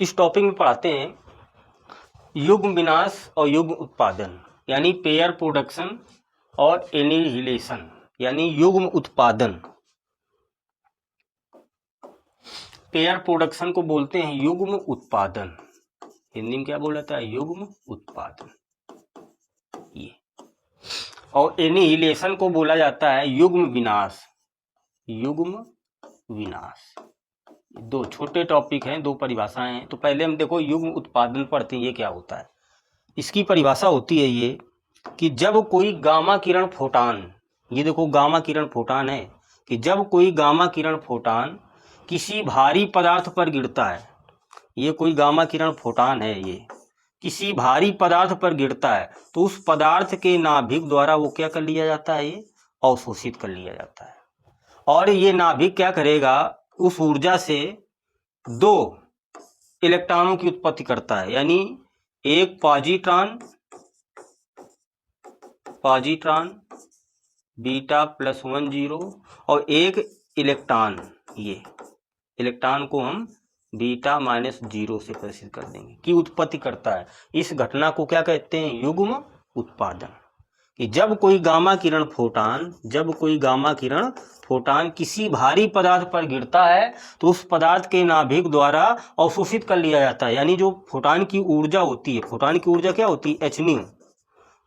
इस टॉपिक में पढ़ाते हैं युग्म विनाश और युग्म उत्पादन, यानी पेयर प्रोडक्शन और एनिहिलेशन, यानी युग्म उत्पादन। पेयर प्रोडक्शन को बोलते हैं युग्म उत्पादन, हिंदी में क्या बोला जाता है? युग्म उत्पादन। ये और एनिहिलेशन को बोला जाता है युग्म विनाश। युग्म विनाश, दो छोटे टॉपिक हैं, दो परिभाषाएं हैं। तो पहले हम देखो युग्म उत्पादन पढ़ते हैं, ये क्या होता है। इसकी परिभाषा होती है ये कि जब कोई गामा किरण फोटान, ये देखो गामा किरण फोटान है, कि जब कोई गामा किरण फोटान किसी भारी पदार्थ पर गिरता है, ये कोई गामा किरण फोटान है, ये किसी भारी पदार्थ पर गिरता है तो उस पदार्थ के नाभिक द्वारा वो क्या कर लिया जाता है? ये अवशोषित कर लिया जाता है। और ये नाभिक क्या करेगा? उस ऊर्जा से दो इलेक्ट्रॉनों की उत्पत्ति करता है, यानी एक पॉजिट्रॉन बीटा प्लस 1 0 और एक इलेक्ट्रॉन, ये इलेक्ट्रॉन को हम बीटा माइनस 0 से प्रदर्शित कर देंगे, की उत्पत्ति करता है। इस घटना को क्या कहते हैं? युग्म उत्पादन। कि जब कोई गामा किरण फोटान किसी भारी पदार्थ पर गिरता है तो उस पदार्थ के नाभिक द्वारा अवशोषित कर लिया जाता है, यानी जो फोटान की ऊर्जा होती है, फोटान की ऊर्जा क्या होती है? h,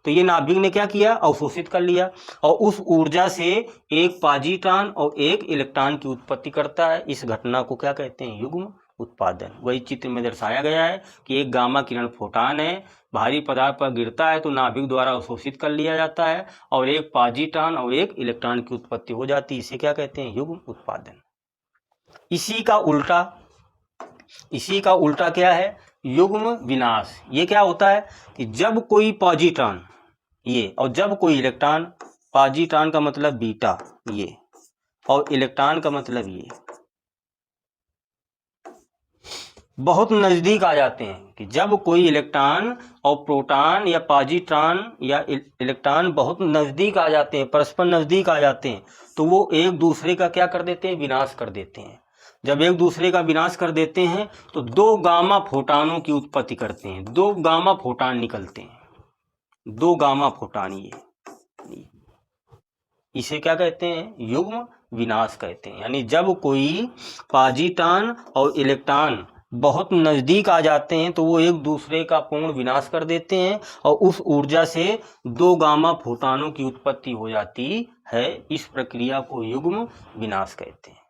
तो ये नाभिक ने क्या किया? अवशोषित कर लिया और उस ऊर्जा से एक पॉजिट्रॉन और एक इलेक्ट्रॉन की उत्पत्ति करता है। इस घटना को क्या कहते हैं? युग्म उत्पादन। वही चित्र में दर्शाया गया है कि एक गामा किरण फोटान है, भारी पदार्थ पर गिरता है तो नाभिक द्वारा अवशोषित कर लिया जाता है और एक पॉजिट्रॉन और एक इलेक्ट्रॉन की उत्पत्ति हो जाती है। इसे क्या कहते हैं? युग्म उत्पादन। इसी का उल्टा क्या है? युग्म विनाश। ये क्या होता है कि जब कोई पॉजिट्रॉन ये और जब कोई इलेक्ट्रॉन, पॉजिट्रॉन का मतलब बीटा ये और इलेक्ट्रॉन का मतलब ये, बहुत नजदीक आ जाते हैं, कि जब कोई इलेक्ट्रॉन और प्रोटॉन या पॉजिट्रॉन या इलेक्ट्रॉन बहुत नजदीक आ जाते हैं, परस्पर नजदीक आ जाते हैं, तो वो एक दूसरे का क्या कर देते हैं? विनाश कर देते हैं। जब एक दूसरे का विनाश कर देते हैं तो दो गामा फोटानों की उत्पत्ति करते हैं, दो गामा फोटान निकलते हैं, दो गामा फोटान। ये इसे क्या कहते हैं? युग्म विनाश कहते हैं। यानी जब कोई पॉजिट्रॉन और इलेक्ट्रॉन बहुत नजदीक आ जाते हैं तो वो एक दूसरे का पूर्ण विनाश कर देते हैं और उस ऊर्जा से दो गामा फोटानों की उत्पत्ति हो जाती है। इस प्रक्रिया को युग्म विनाश कहते हैं।